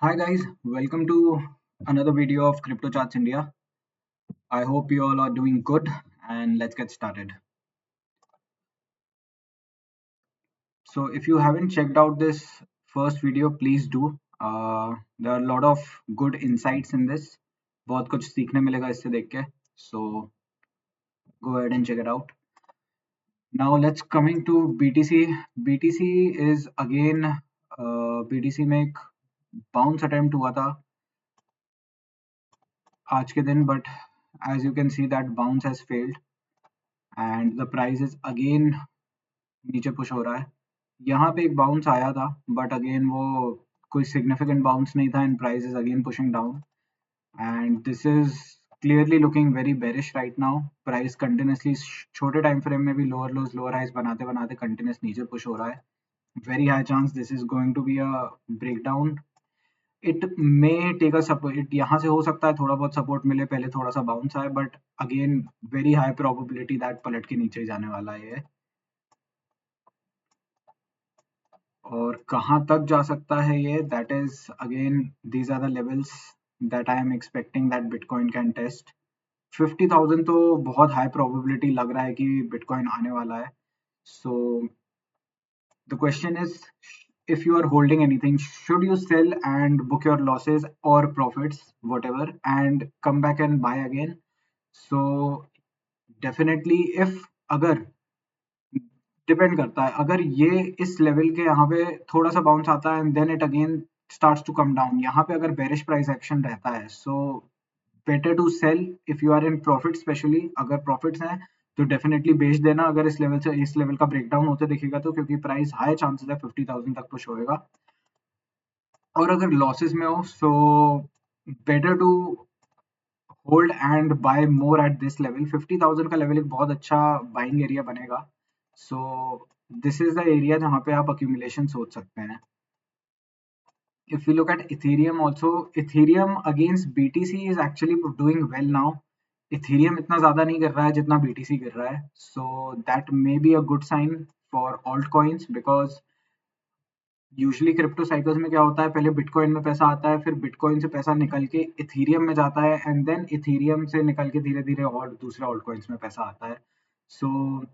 Hi guys, welcome to another video of Crypto Charts India. I hope you all are doing good and let's get started. So if you haven't checked out this first video, please do. There are a lot of good insights in this. बहुत कुछ सीखने मिलेगा इससे देख के. So go ahead and check it out. Now let's coming to BTC. BTC is again BTC में एक bounce attempt हुआ था आज के दिन, but as you can see that bounce has failed and the price is again नीचे push हो रहा है. यहाँ पे एक बाउंस आया था बट अगेन वो कोई सिग्निफिकेंट बाउंस नहीं था and price is again pushing down and this is clearly looking very bearish right now. Price continuously छोटे टाइम फ्रेम में भी लोअर लोज लोअर हाइज बनाते बनाते कंटिन्यूस नीचे पुश हो रहा है. Very high chance this is going to be a breakdown. It may take a support. It यहाँ से हो सकता है थोड़ा बहुत सपोर्ट मिले, पहले थोड़ा सा बाउंस आए, but again very high probability that पलट के नीचे ही जाने वाला है ये. और कहाँ तक जा सकता है ये, that is again these are the levels that I am expecting that bitcoin can test. 50,000 तो बहुत हाई प्रोबेबिलिटी लग रहा है कि बिटकॉइन आने वाला है. So the question is, if you are holding anything, should you sell and book your losses or profits whatever and come back and buy again? So definitely if अगर depend करता है, अगर ये इस लेवल के यहाँ पे थोड़ा सा बाउंस आता है and then it again starts to come down, यहाँ पे अगर बेरिश प्राइस एक्शन रहता है, so better to sell if you are in profit. Specially अगर प्रॉफिट्स हैं तो डेफिनेटली बेच देना अगर इस लेवल से इस लेवल का ब्रेकडाउन होते दिखेगा तो, क्योंकि प्राइस हाई चांसेस है 50,000 तक पुश होएगा. और अगर लॉसेस में हो so better to hold and buy more at this level. 50,000 का लेवल एक बहुत अच्छा बाइंग एरिया बनेगा. So this is the area जहाँ पे आप अक्यूमुलेशन सोच सकते हैं. If we look at Ethereum also, Ethereum against BTC is actually doing well now. Ethereum इतना ज़्यादा नहीं गिर रहा है जितना BTC गिर रहा है. So that may be a good sign for altcoins because usually crypto cycles में क्या होता है, पहले बिटकॉइन में पैसा आता है, फिर बिटकॉइन से पैसा निकल के इथीरियम में जाता है एंड देन इथीरियम से निकल के धीरे धीरे और दूसरे ऑल्ट कॉइन्स में पैसा आता है. So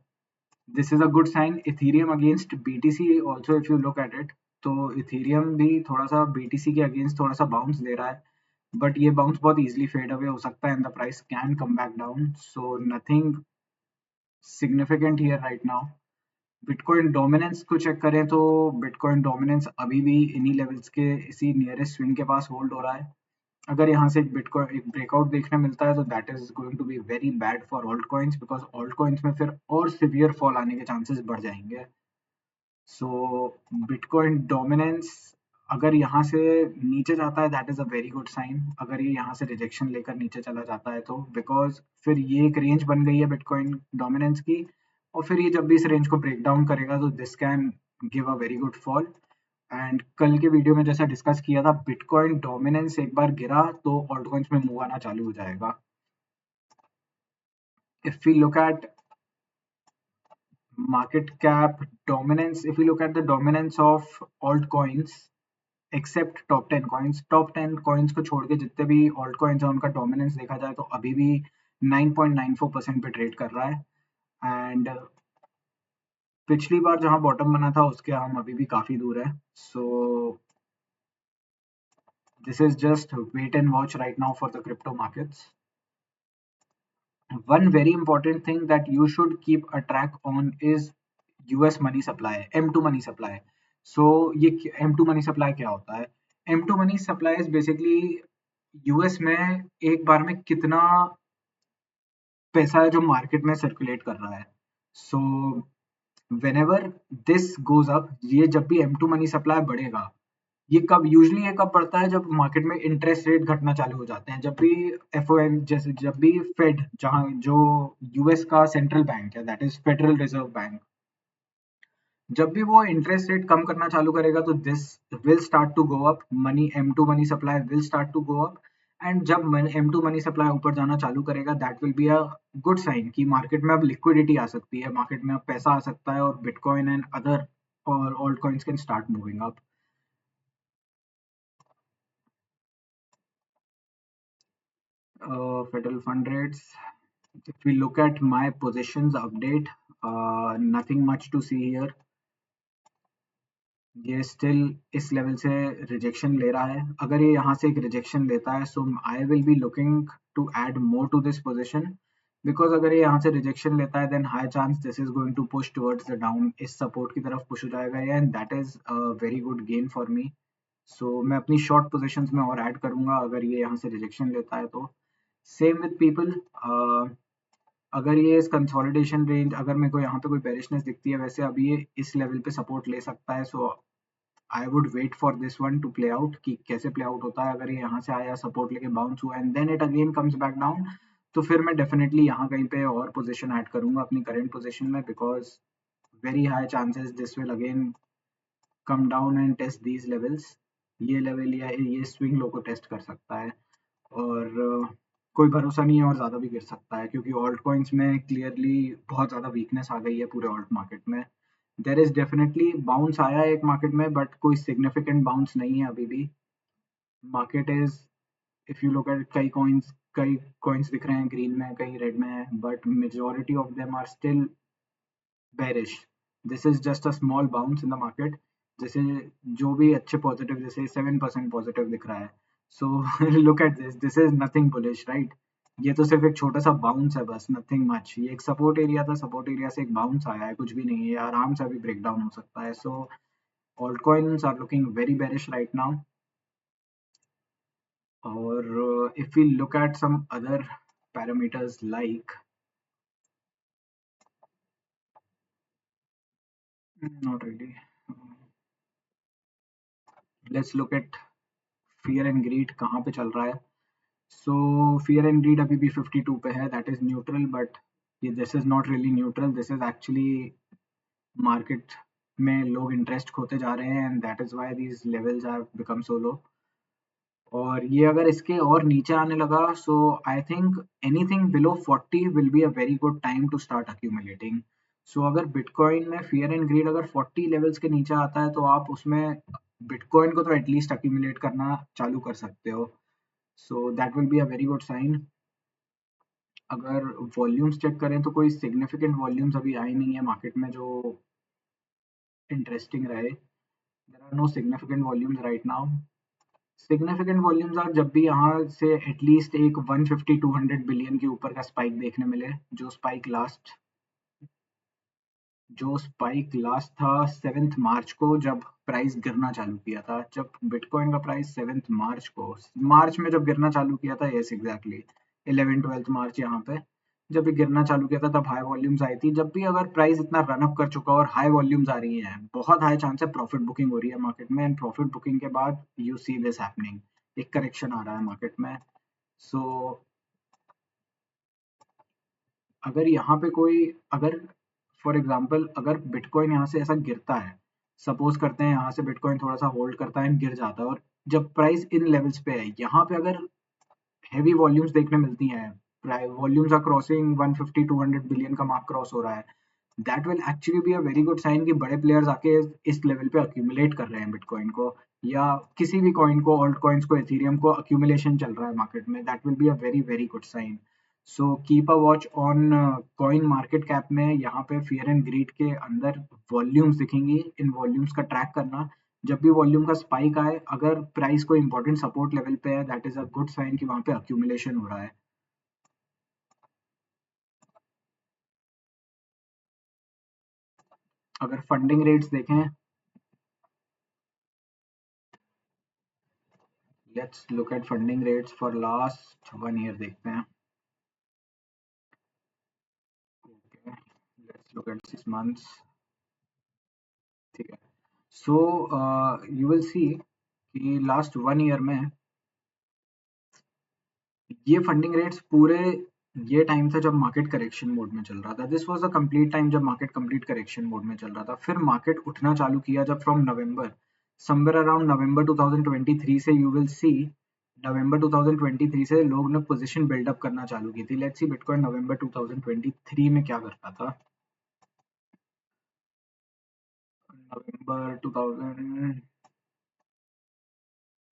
this is a good sign. Ethereum against BTC also if you look at it, तो इथीरियम भी थोड़ा सा बीटीसी के अगेंस्ट थोड़ा सा बाउंस दे रहा है, बट ये बाउंस बहुत इजीली फेड अवे हो सकता है and the price can come back down. So nothing significant here right now. Bitcoin dominance को चेक करें तो बिटकॉइन डोमिनेंस अभी भी इन्हीं लेवल्स के इसी नियरेस्ट स्विंग के पास होल्ड हो रहा है. अगर यहाँ से एक ब्रेकआउट देखने मिलता है तो that is going to be very bad for altcoins because altcoins में फिर और सिवियर फॉल आने के चांसेस बढ़ जाएंगे. सो बिटकॉइन डोमिनेंस अगर यहाँ से नीचे जाता है that is a very good sign. अगर ये यहाँ से रिजेक्शन लेकर नीचे चला जाता है तो, बिकॉज फिर ये एक रेंज बन गई है बिटकॉइन डोमिनेंस की, और फिर ये जब भी इस रेंज को ब्रेक डाउन करेगा तो this can give a very good fall. And कल के वीडियो में जैसा डिस्कस किया था, बिटकॉइन डोमिनेंस एक बार गिरा तो ऑल्ट कॉइन्स में मूव आना चालू हो जाएगा. If we look at market cap dominance, if we look at the dominance of altcoins except top 10 coins, top 10 coins को छोड़ के जितने भी alt coins हैं उनका dominance देखा जाए तो अभी भी 9.94% पे ट्रेड कर रहा है. एंड पिछली बार जहां बॉटम बना था उसके हम अभी भी काफी दूर है. So this is just wait and watch right now for the crypto markets. One very important thing that you should keep a track on is US money supply, M2 money supply. So ये M2 money supply क्या होता है? M2 money supply is basically US में एक बार में कितना पैसा है जो मार्केट में सर्कुलेट कर रहा है. सो whenever this goes up, ये जब भी M2 money supply बढ़ेगा, ये कब यूजुअली ये कब बढ़ता है, जब मार्केट में इंटरेस्ट रेट घटना चालू हो जाते हैं. जब भी एफओएम जैसे जब भी फेड, जहां जो यूएस का सेंट्रल बैंक है that is federal reserve bank, जब भी वो इंटरेस्ट रेट कम करना चालू करेगा तो this will start to go up. Money M2 money supply will start to go up. And जब M2 मनी सप्लाई ऊपर जाना चालू करेगा that will be a good sign कि मार्केट में अब लिक्विडिटी आ सकती है, मार्केट में अब पैसा आ सकता है और बिटकॉइन एंड अदर और alt coins can start moving up. Federal fund rates. If we look at my positions update, nothing much to see here. ये स्टिल इस लेवल से रिजेक्शन ले रहा है. अगर ये यहाँ से एक रिजेक्शन लेता है, so I will be looking to add more to this position, because अगर ये यहाँ से रिजेक्शन लेता है then high chance this is going to push towards the down, इस सपोर्ट की तरफ पुश हो जाएगा ये, and that is a very good gain for me. So मैं अपनी शॉर्ट पोजीशंस में और ऐड करूंगा अगर ये यहाँ से रिजेक्शन लेता है तो. सेम विद पीपल, अगर ये इस कंसोलिडेशन रेंज, अगर मेरे को यहाँ पे कोई बेरिशनेस दिखती है, वैसे अभी ये इस लेवल पे सपोर्ट ले सकता है, so I would wait for this one to play out कि कैसे प्ले आउट होता है. अगर ये यहाँ से आया सपोर्ट लेके बाउंस हुआ and then it again comes back down, तो फिर मैं डेफिनेटली यहाँ कहीं पे और पोजीशन ऐड करूंगा अपनी करंट पोजीशन में, because very high chances this will again come down and test these levels. ये लेवल या ये स्विंग लो को टेस्ट कर सकता है, और कोई भरोसा नहीं है और ज़्यादा भी गिर सकता है, क्योंकि ऑल्ट कॉइन्स में क्लियरली बहुत ज़्यादा वीकनेस आ गई है पूरे ऑल्ट मार्केट में. देयर इज डेफिनेटली बाउंस आया है एक मार्केट में, बट कोई सिग्निफिकेंट बाउंस नहीं है अभी भी. Market is, if you look at कई कॉइन्स दिख रहे हैं ग्रीन में, कई रेड में है, but majority of them are still bearish. This is just a small bounce in the market. जैसे जो भी अच्छे पॉजिटिव, जैसे 7% पॉजिटिव दिख रहा है, so look at this is nothing bullish, right. ये तो सिर्फ एक छोटा सा बाउंस है बस, नथिंग मच. ये एक सपोर्ट एरिया था, सपोर्ट एरिया से एक बाउंस आया है, कुछ भी नहीं है, आराम से अभी ब्रेक डाउन हो सकता है. सो altcoins are looking very bearish right now. Or if we look at some other parameters like, not really. Let's look at fear and greed कहाँ पे चल रहा है. So fear and greed अभी भी 52 पे है, that is neutral, but this is not really neutral. This is actually market में लोग इंटरेस्ट खोते जा रहे हैं, and that is why these levels have become so low. और ये अगर इसके और नीचे आने लगा, so I think anything below 40 will be a very good time to start accumulating. So अगर बिटकॉइन में फियर एंड ग्रीड अगर 40 लेवल्स के नीचे आता है, तो आप उसमें बिटकॉइन को तो एटलीस्ट अक्यूमुलेट करना चालू कर सकते हो. So that will be a very good sign. अगर वॉल्यूम्स चेक करें तो कोई सिग्निफिकेंट वॉल्यूम्स अभी आई नहीं है मार्केट में जो इंटरेस्टिंग रहे. There are no significant volumes right now. Significant volumes are जब भी यहाँ से एटलीस्ट एक 150-200 बिलियन के ऊपर का स्पाइक देखने मिले, जो स्पाइक लास्ट था 7th मार्च को, जब प्राइस गिरना चालू किया था, जब बिटकॉइन का प्राइस 7th मार्च को, मार्च में जब गिरना चालू किया था, यस एग्जैक्टली 11-12 मार्च, यहाँ पे जब ये गिरना चालू किया था तब हाई वॉल्यूम्स आई थी. जब भी अगर प्राइस इतना रन अप कर चुका और हाई वॉल्यूम्स आ रही हैं, बहुत हाई चांस है प्रॉफिट बुकिंग हो रही है मार्केट में, एंड प्रॉफिट बुकिंग के बाद यू सी दिस हैपनिंग, एक करेक्शन आ रहा है मार्केट में. सो अगर यहाँ पे कोई, अगर फॉर एग्जांपल अगर बिटकॉइन यहाँ से ऐसा गिरता है, सपोज करते हैं यहाँ से बिटकॉइन थोड़ा सा होल्ड करता है, गिर जाता है, और जब प्राइस इन लेवल्स पे है, यहाँ पे अगर हेवी वॉल्यूम्स देखने मिलती हैं, वॉल्यूम्स आर क्रॉसिंग 150-200 बिलियन का मार्क क्रॉस हो रहा है, that will actually be a very good sign कि बड़े प्लेयर्स आके इस लेवल पे अक्यूमुलेट कर रहे हैं बिटकॉइन को, या किसी भी कॉइन को, ऑल्ट कॉइन्स को, एथीरियम को अक्यूमुलेशन चल रहा है मार्केट में. That will be a very very good sign. So keep a watch on coin market cap में. यहाँ पे फियर एंड ग्रीड के अंदर वॉल्यूम्स दिखेंगी, इन वॉल्यूम्स का ट्रैक करना. जब भी वॉल्यूम का स्पाइक आए, अगर प्राइस को इंपॉर्टेंट सपोर्ट लेवल पे है, that is a good sign कि वहां पे अक्यूमुलेशन हो रहा है. अगर फंडिंग रेट्स देखें, let's look at funding rates for last 1 year देखते हैं. Okay, let's look at 6 months. ठीक है. सो यू विल सी कि लास्ट 1 ईयर में ये फंडिंग रेट्स पूरे, ये टाइम था जब मार्केट करेक्शन मोड में चल रहा था. This was a complete time जब मार्केट कंप्लीट करेक्शन मोड में चल रहा था. फिर मार्केट उठना चालू किया जब फ्रॉम नवंबर, समवेयर अराउंड नवंबर 2023 से, यू विल सी नवंबर 2023 से लोग ने पोजीशन बिल्डअप करना चालू की थी. लेट्स सी बिटकॉइन नवंबर 2023 में क्या करता था. नवंबर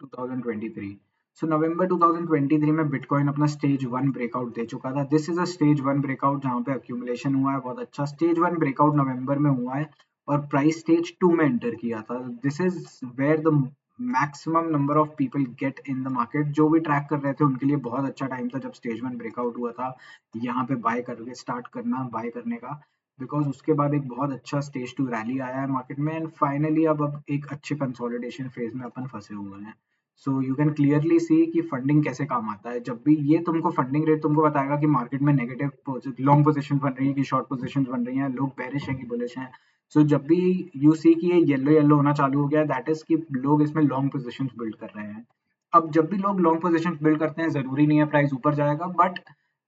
2023. सो नवंबर 2023 में बिटकॉइन अपना स्टेज 1 ब्रेकआउट दे चुका था। This is a stage 1 breakout जहाँ पे अक्यूमुलेशन हुआ है बहुत अच्छा। स्टेज 1 ब्रेकआउट नवंबर में हुआ है और प्राइस स्टेज 2 में एंटर किया था। This is where the maximum number of people get in the market. जो भी ट्रैक कर रहे थे उनके लिए बहुत अच्छा टाइम था जब स्टेज 1 ब्रेकआउट हुआ था, यहाँ पे बाय करके स्टार्ट करना, बाय करने का। बिकॉज उसके बाद एक बहुत अच्छा स्टेज 2 रैली आया है मार्केट में एंड फाइनली अब एक अच्छे कंसोलिडेशन फेज में अपन फंसे हुए हैं। So you can clearly see कि फंडिंग कैसे काम आता है। जब भी ये तुमको फंडिंग रेट तुमको बताएगा कि मार्केट में नेगेटिव लॉन्ग पोजीशन बन रही है कि शॉर्ट पोजीशन बन रही हैं, लोग बेरिश हैं कि बुलिश हैं। सो जब भी यू सी कि ये येलो येलो होना चालू हो गया, दैट इज कि लोग इसमें लॉन्ग पोजीशन बिल्ड कर रहे हैं। अब जब भी लोग लॉन्ग पोजीशन बिल्ड करते हैं, जरूरी नहीं है प्राइस ऊपर जाएगा, but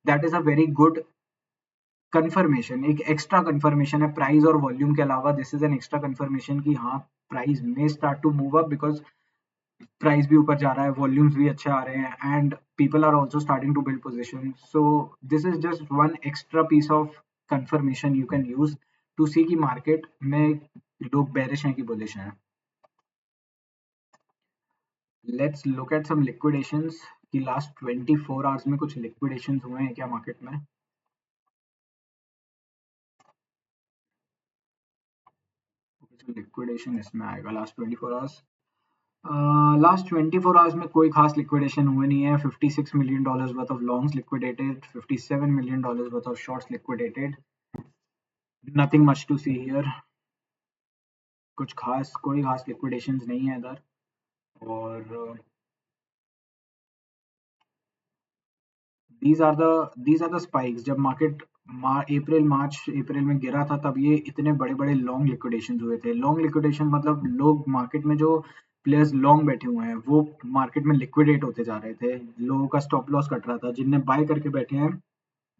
that is a very good confirmation, एक एक्स्ट्रा कंफर्मेशन है प्राइस और वॉल्यूम के अलावा। This is an extra confirmation कि हाँ, प्राइस में start to move up because price भी ऊपर जा रहा है, वॉल्यूम्स भी अच्छे आ रहे हैं and people are also starting to build position. So this is just one extra piece of confirmation you can use to see कि मार्केट में लोग बेरिश हैं कि बुलिश हैं। Let's look at some liquidations कि लास्ट 24 आवर्स में कुछ लिक्विडेशंस हुए हैं क्या मार्केट में। लिक्विडेशन इसमें आएगा लास्ट 24 आवर्स। लास्ट 24 आवर्स में कोई खास लिक्विडेशन हुए नहीं है। $56 million worth of longs liquidated, $57 million worth of shorts liquidated. Nothing much to see here. कुछ खास कोई खास लिक्विडेशंस नहीं है इधर। और these are the spikes जब मार्केट अप्रैल में गिरा था, तब ये इतने बड़े बड़े लॉन्ग लिक्विडेशन हुए थे। लॉन्ग लिक्विडेशन मतलब लोग मार्केट में जो प्लेयर्स लॉन्ग बैठे हुए हैं वो मार्केट में लिक्विडेट होते जा रहे थे, लोगों का स्टॉप लॉस कट रहा था। जिनने बाय करके बैठे हैं,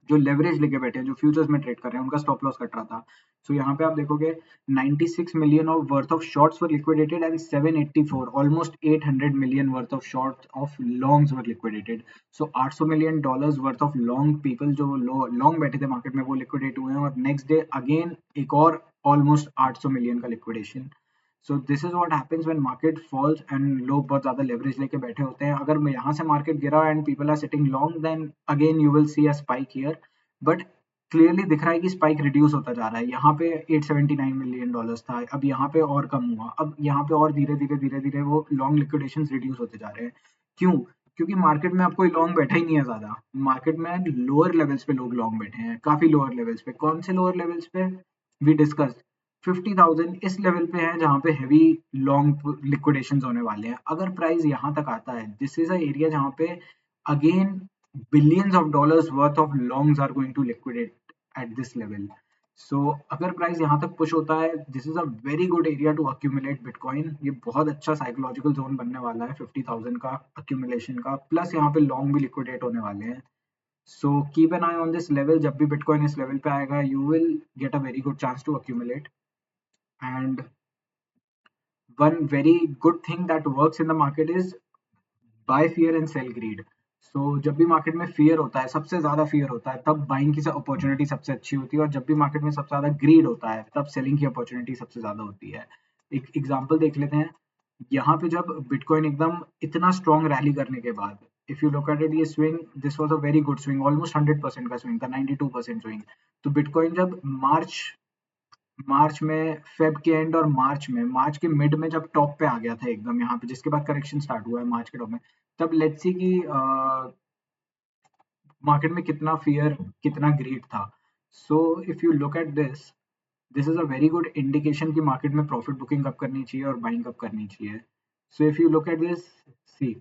जो लेवरेज लेके बैठे हैं, जो फ्यूचर्स में ट्रेड कर रहे हैं, उनका स्टॉप लॉस कट रहा था। सो यहाँ पे आप देखोगे 96 million of worth of shorts were liquidated and 784 almost 800 million worth of short of longs were liquidated. So $800 million worth of long people जो लॉन्ग बैठे थे मार्केट में वो लिक्विडेट हुए हैं और नेक्स्ट डे अगेन एक और ऑलमोस्ट 800 मिलियन का liquidation. So this is what happens when market falls and लोग बहुत ज्यादा लेवरेज लेके बैठे होते हैं। अगर यहाँ से मार्केट गिरा and people are sitting long, then again you will see a spike here. But clearly दिख रहा है कि स्पाइक रिड्यूस होता जा रहा है। यहाँ पे $879 million था, अब यहाँ पे और कम हुआ, अब यहाँ पे और धीरे धीरे वो लॉन्ग लिक्विडेशन रिड्यूस होते जा रहे हैं। क्यों? क्योंकि मार्केट में अब कोई लॉन्ग बैठा ही नहीं है ज्यादा। मार्केट में लोअर लेवल्स पे लोग लॉन्ग बैठे हैं, काफी लोअर लेवल्स पे। कौन से लोअर लेवल्स पे? वी डिस्कस 50,000 इस लेवल पे है जहाँ पे हैवी लॉन्ग लिक्विडेशन होने वाले हैं। अगर प्राइस यहाँ तक आता है, दिस इज अ एरिया जहाँ पे again billions of dollars worth of longs are going to liquidate at this level. So अगर प्राइस यहाँ तक पुश होता है, this is a very good area to accumulate bitcoin. ये बहुत अच्छा साइकोलॉजिकल जोन बनने वाला है 50,000 का अक्यूमुलेशन का, प्लस यहाँ पे लॉन्ग भी लिक्विडेट होने वाले हैं। So keep an eye on this level. जब भी बिटकॉइन इस लेवल पे आएगा, you will get a very good chance to accumulate. And one very good thing that works in the market is buy fear and sell greed. So जब भी market में fear होता है, सबसे ज्यादा फियर होता है, तब बाइंग की अपॉर्चुनिटी सबसे अच्छी होती है। और जब भी मार्केट में सबसे ज्यादा ग्रीड होता है, तब सेलिंग की अपॉर्चुनिटी सबसे ज्यादा होती है। एक एग्जांपल देख लेते हैं। यहाँ पे जब बिटकॉइन एकदम इतना स्ट्रॉन्ग रैली करने के बाद, if you look at it, ये swing, this was a very good swing, almost 100% का स्विंग था, 92% स्विंग। तो बिटकॉइन जब मार्च मार्च में, फेब के एंड और मार्च के मिड में जब टॉप पे आ गया था एकदम यहाँ पे, जिसके बाद करेक्शन स्टार्ट हुआ है मार्च के टॉप में, तब लेट्स सी कि मार्केट में कितना फियर, कितना ग्रीड था। So if you look at this is a very good indication कि मार्केट में प्रॉफिट बुकिंग कब करनी चाहिए और बाइंग कब करनी चाहिए। So if you look at this, see,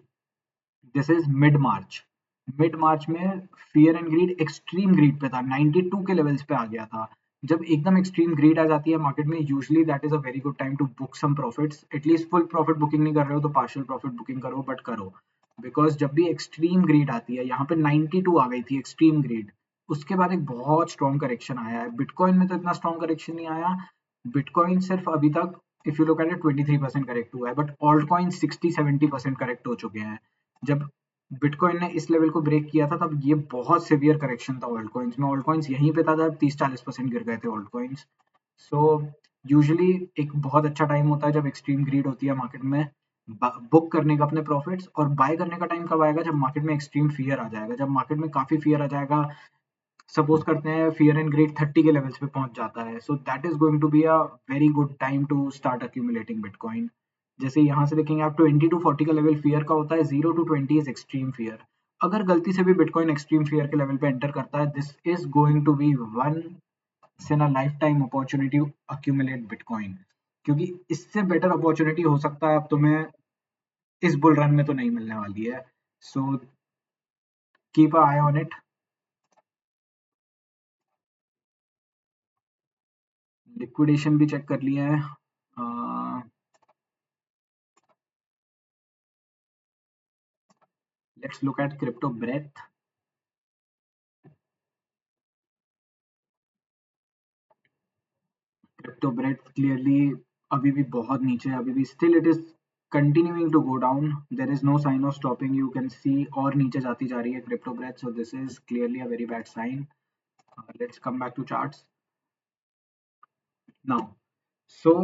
this is mid March में fear and greed extreme greed पे था, 92 के लेवल्स पे आ गया था। जब एकदम एक्सट्रीम ग्रीड आ जाती है मार्केट में, usually that is a very good time to book some profits. At least full profit booking नहीं कर रहे हो तो पार्शियल प्रॉफिट बुकिंग करो, बट करो। बिकॉज जब भी एक्सट्रीम ग्रीड आती है, यहाँ पे 92 आ गई थी एक्सट्रीम ग्रीड, उसके बाद एक बहुत स्ट्रॉन्ग करेक्शन आया है। बिटकॉइन में तो इतना स्ट्रॉन्ग करेक्शन नहीं आया। बिटकॉइन सिर्फ अभी तक, if you look at it, 23% correct हुआ है, बट ऑल्ट कॉइन 60-70% करेक्ट हो चुके हैं। जब बिटकॉइन ने इस लेवल को ब्रेक किया था, तब ये बहुत सिवियर करेक्शन था ऑल्ट कॉइन्स में। ऑल्ट कॉइन्स यहीं पे था जब 30-40% गिर गए थे ऑल्ट कॉइन्स। सो यूजुअली एक बहुत अच्छा टाइम होता है जब एक्सट्रीम ग्रीड होती है मार्केट में, बुक करने का अपने प्रॉफिट्स, और बाय करने का टाइम कब आएगा, जब मार्केट में एक्सट्रीम फियर आ जाएगा, जब मार्केट में काफी फियर आ जाएगा, सपोज करते हैं फियर एंड ग्रेड 30 के लेवल्स पे पहुंच जाता है, so that is going to be a very good time to start accumulating bitcoin. जैसे यहाँ से देखेंगे आप 20 टू 40 का लेवल फियर का होता है, 0 टू 20 इज एक्सट्रीम फियर। अगर गलती से भी बिटकॉइन एक्सट्रीम फियर के लेवल पे एंटर करता है, this is going to be one in a lifetime opportunity to accumulate bitcoin, क्योंकि इससे बेटर अपॉर्चुनिटी हो सकता है अब तुम्हें इस बुल रन में तो नहीं मिलने वाली है। So keep a eye on it. Liquidation भी चेक कर लिया है। Let's look at crypto breath. Crypto breath clearly अभी भी बहुत नीचे है, अभी भी still it is continuing to go down. There is no sign of stopping. You can see और नीचे जाती जा रही है crypto breath, so this is clearly a very bad sign. Let's come back to charts now. So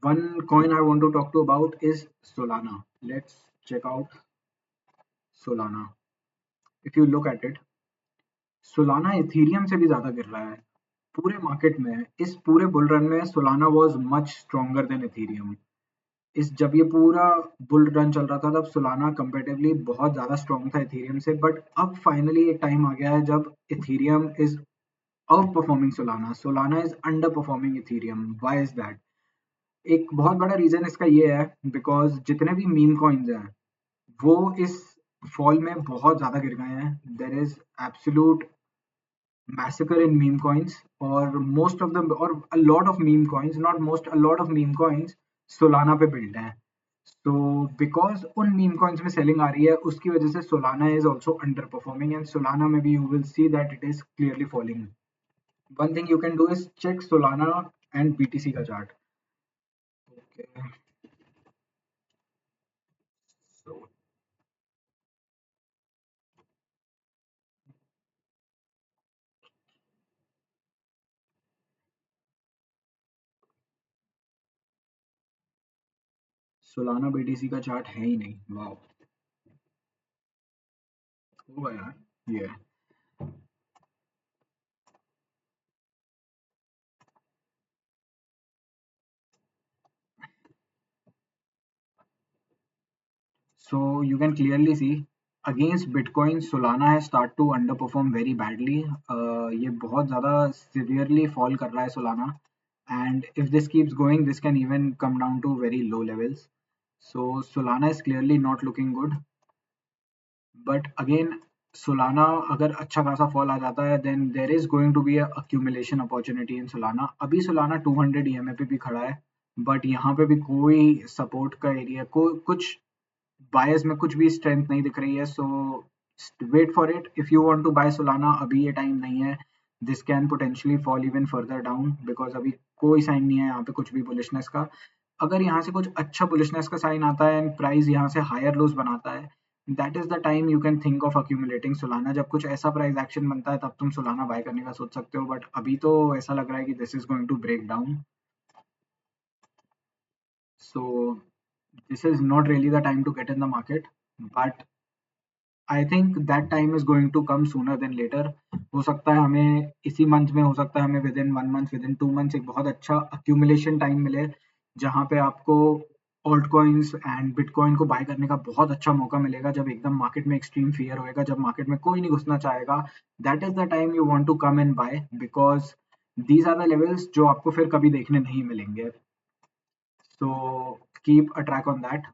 one coin I want to talk to about is Solana. Let's check out Solana. If you look at it, Solana Ethereum से भी ज्यादा गिर रहा है पूरे market में। इस पूरे बुल रन में Solana was much stronger than Ethereum. इस जब ये पूरा बुल रन चल रहा था तब सोलाना कंपेरेटिवली बहुत ज्यादा स्ट्रॉन्ग था इथेरियम से, बट अब फाइनली एक टाइम आ गया है जब Ethereum is out performing Solana, Solana is under performing Ethereum. Why is that? एक बहुत बड़ा रीजन इसका ये है बिकॉज जितने भी मीम कॉइन्स हैं वो इस फॉल में बहुत ज्यादा गिर गए हैं। There is absolute massacre in meme coins, or most of them, or a lot of meme coins, not most, a lot of meme coins Solana पे built हैं। So because उन meme coins में selling आ रही है उसकी वजह से Solana is also underperforming, and Solana maybe you will see that it is clearly falling. One thing you can do is check Solana and BTC का chart. Okay. So Solana BTC का chart है ही नहीं। Wow, होगा यार ये। So you can clearly see against Bitcoin, Solana has started to underperform very badly. ये बहुत ज़्यादा severely fall कर रहा है Solana, and if this keeps going, this can even come down to very low levels. So Solana is clearly not looking good. But again, Solana अगर अच्छा खासा fall आ जाता है, then there is going to be a accumulation opportunity in Solana. अभी Solana 200 EMA पे भी खड़ा है, but यहाँ पे भी कोई support का एरिया, कुछ बायर्स में कुछ भी स्ट्रेंथ नहीं दिख रही है। So wait for it if you want to buy Solana, अभी ये टाइम नहीं है। This can potentially fall even further down because अभी कोई साइन नहीं है यहाँ पे कुछ भी बुलिशनेस का। अगर यहाँ से कुछ अच्छा बुलिशनेस का साइन आता है एंड प्राइस यहाँ से हायर लोज बनाता है, that is the time you can think of accumulating Solana. जब कुछ ऐसा प्राइस एक्शन बनता है तब तुम सोलाना बाय करने का सोच सकते हो, बट अभी तो ऐसा लग रहा है कि this is going to break down. So this is not really the time to get in the market, but I think that time is going to come sooner than later. हो सकता है हमें इसी मंथ में, हो सकता है हमें with in 1 month, with in 2 months एक बहुत अच्छा accumulation टाइम मिले जहाँ पे आपको ऑल्ट कॉइन्स एंड बिटकॉइन को बाय करने का बहुत अच्छा मौका मिलेगा, जब एकदम मार्केट में एक्सट्रीम फियर होएगा, जब मार्केट में कोई नहीं घुसना चाहेगा। That is the time you want to come and buy because these are the levels जो आपको फिर कभी देखने नहीं मिलेंगे। So keep a track on that.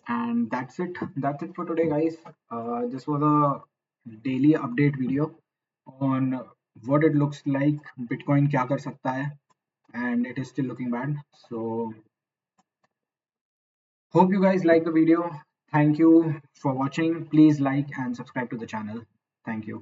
And that's it. That's it for today, guys. This was a daily update video on what it looks like. Bitcoin kya kar sakta hai, and it is still looking bad. So hope you guys like the video. Thank you for watching. Please like and subscribe to the channel. Thank you.